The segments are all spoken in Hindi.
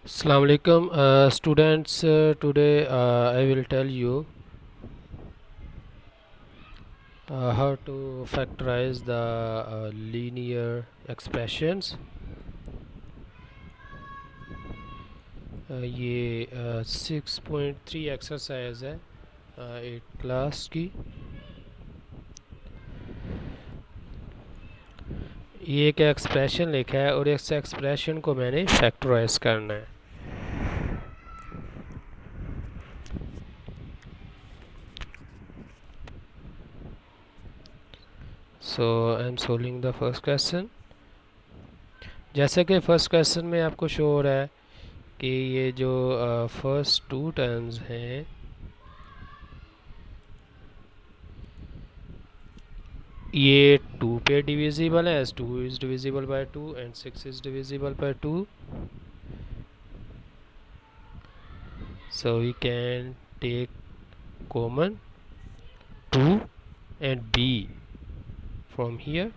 Assalamu alaikum, students. Today I will tell you how to factorize the linear expressions. ये 6.3 एक्सरसाइज है 8 क्लास की। ये एक एक्सप्रेशन लिखा है और इस एक्सप्रेशन को मैंने फैक्टराइज करना है। So I am solving the first question. जैसे कि फर्स्ट क्वेश्चन में आपको शो हो रहा है कि ये जो फर्स्ट टू टर्म्स हैं ये 2 पे डिविजिबल है, as 2 is divisible by 2 and 6 is divisible by 2, so we can take common 2 and b from here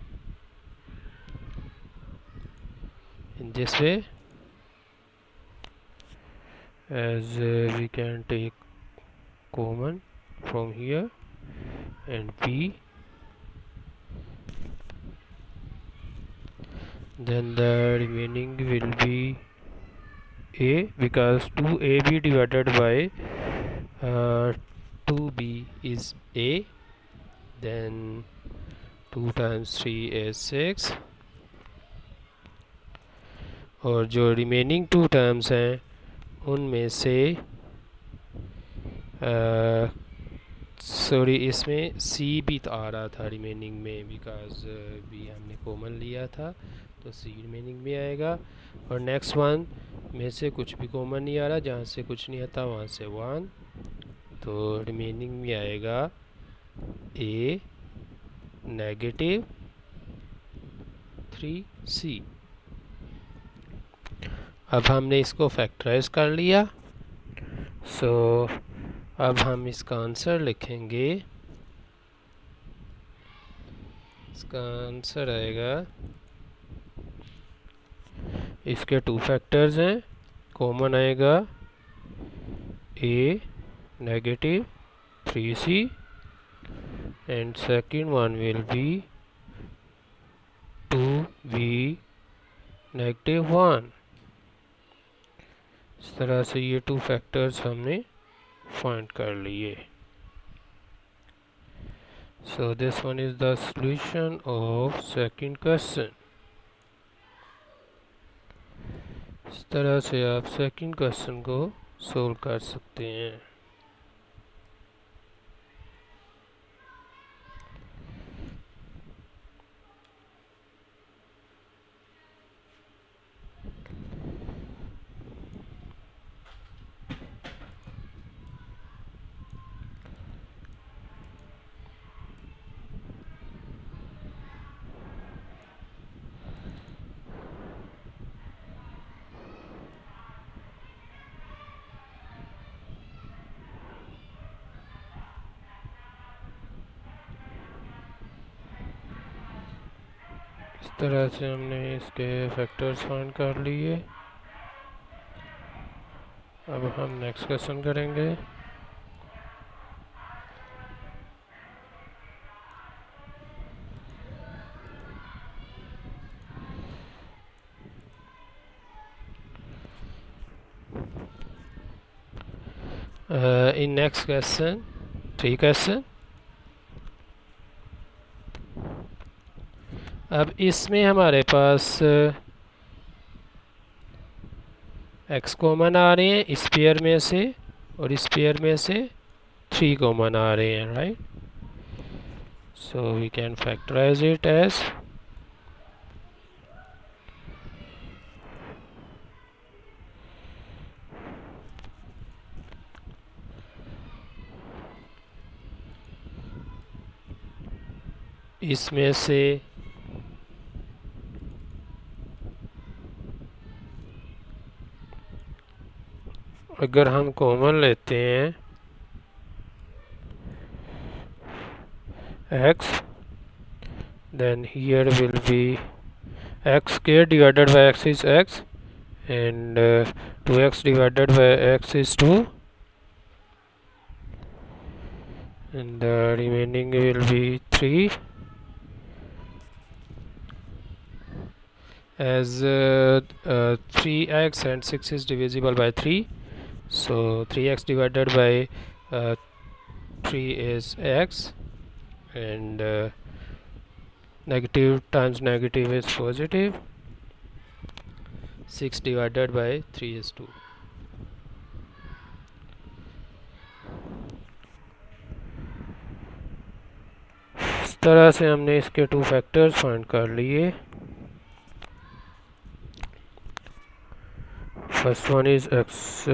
in this way, as we can take common from here and b, then the remaining will be a, because 2ab divided by 2b is a, then 2 times 3 is 6, और जो रिमेनिंग टू टर्म्स हैं उनमें से सॉरी इसमें सी भी तो आ रहा था रिमेनिंग में, बिकॉज बी हमने कॉमन लिया था तो सी रिमेनिंग में आएगा, और नेक्स्ट वन में से कुछ भी कॉमन नहीं आ रहा, जहाँ से कुछ नहीं आता वहाँ से 1, तो रिमेनिंग में आएगा ए नेगेटिव 3c। अब हमने इसको फैक्टराइज कर लिया, सो अब हम इसका आंसर लिखेंगे। इसका आंसर आएगा, इसके 2 फैक्टर्स हैं, कॉमन आएगा a negative 3c and second one will be 2b negative 1। इस तरह से ये 2 फैक्टर्स हमने फाइंड कर लिए। So this one is the solution of second question। इस तरह से आप सेकंड क्वेश्चन को सोल्व कर सकते हैं। इस तरह से हमने इसके फैक्टर्स फाइंड कर लिए। अब हम नेक्स्ट क्वेश्चन करेंगे। In next question 3 question. अब इसमें हमारे पास x कॉमन आ रहे हैं इस पेयर में से, और इस पेयर में से 3 कॉमन आ रहे हैं, right. So we can factorise it as इसमें से अगर हम कॉमन लेते हैं x, then here will be x square divided by x is x and 2x divided by x is 2, and the remaining will be 3, as 3x and 6 is divisible by 3, so 3x divided by 3 is x, and negative times negative is positive. 6 divided by 3 is 2. इस तरह से हमने इसके 2 फैक्टर्स फाइंड कर लिए. First one is x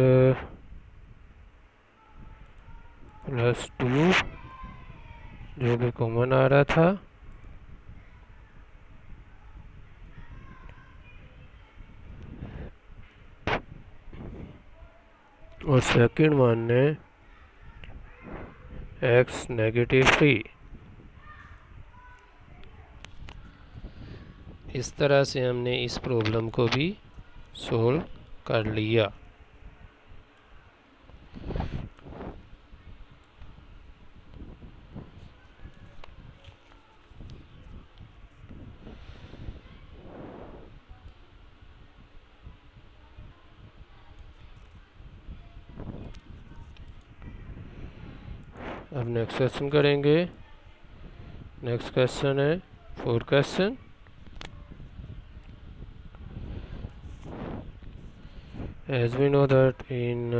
plus 2 जो कि कॉमन आ रहा था, और सेकंड वन है x -3. इस तरह से हमने इस प्रॉब्लम को भी सोल्व कर लिया. अब नेक्स्ट क्वेश्चन करेंगे. नेक्स्ट क्वेश्चन है 4th question. As we know that in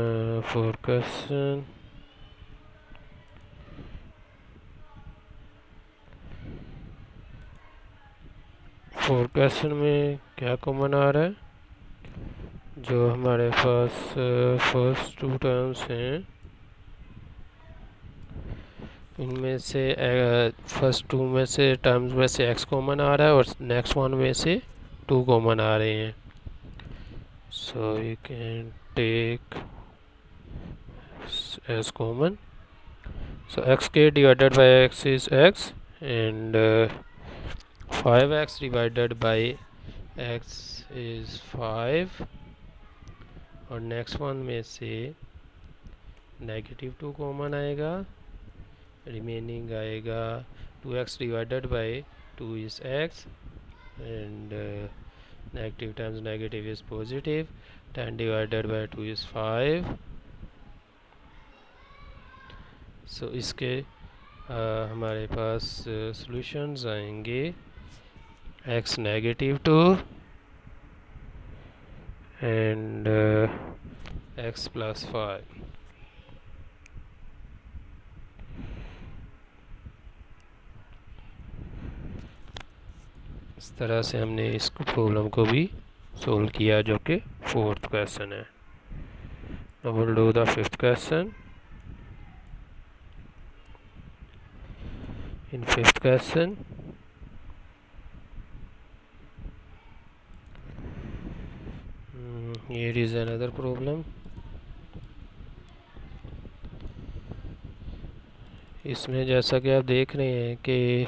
4th question में क्या कॉमन आ रहा है, जो हमारे पास फर्स्ट 2 टर्म्स हैं इनमें से फर्स्ट 2 में से टर्म्स में से x कॉमन आ रहा है और नेक्स्ट वन में से 2 कॉमन आ रहे हैं. So you can take as common. So xk divided by x is x, and 5x divided by x is 5, और नेक्स्ट वन में से -2 कॉमन आएगा, रिमेनिंग आएगा 2x divided by 2 is x, and negative times negative is positive. 10 divided by 2 is 5. So इसके हमारे पास सॉल्यूशंस आएंगे x -2 and x + 5. इस तरह से हमने इस प्रॉब्लम को भी सोल्व किया, जो कि 4th क्वेश्चन है. Now we'll do the 5th question. In 5th question, here is another problem. इसमें जैसा कि आप देख रहे हैं कि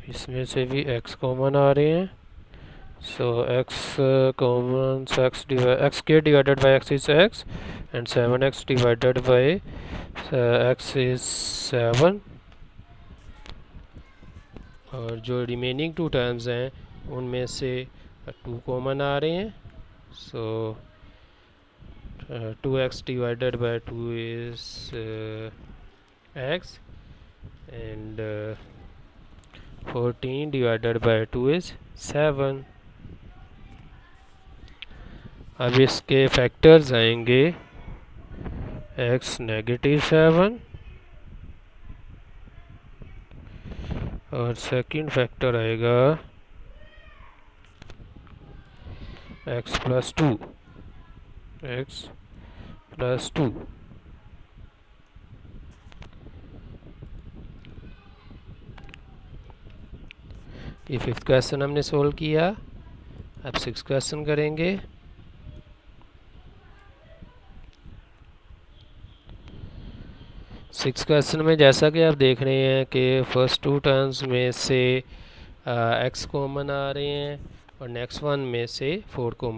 इसमें से भी x कॉमन आ रहे हैं. So x common, xk divided by x is x, and 7x divided by x is 7, और जो रिमेनिंग 2 टर्म्स हैं उनमें से 2 कॉमन आ रहे हैं. So 2x divided by 2 is x, and 14 divided by 2 is 7. अब इसके फैक्टर्स आएंगे x -7, और सेकंड फैक्टर आएगा x + 2. ये 5th क्वेश्चन हमने सोल्व किया. अब 6th क्वेश्चन करेंगे. सिक्स क्वेश्चन में जैसा कि आप देख रहे हैं कि फर्स्ट 2 टर्म्स में से x कॉमन आ रहे हैं और नेक्स्ट वन में से 4 कॉमन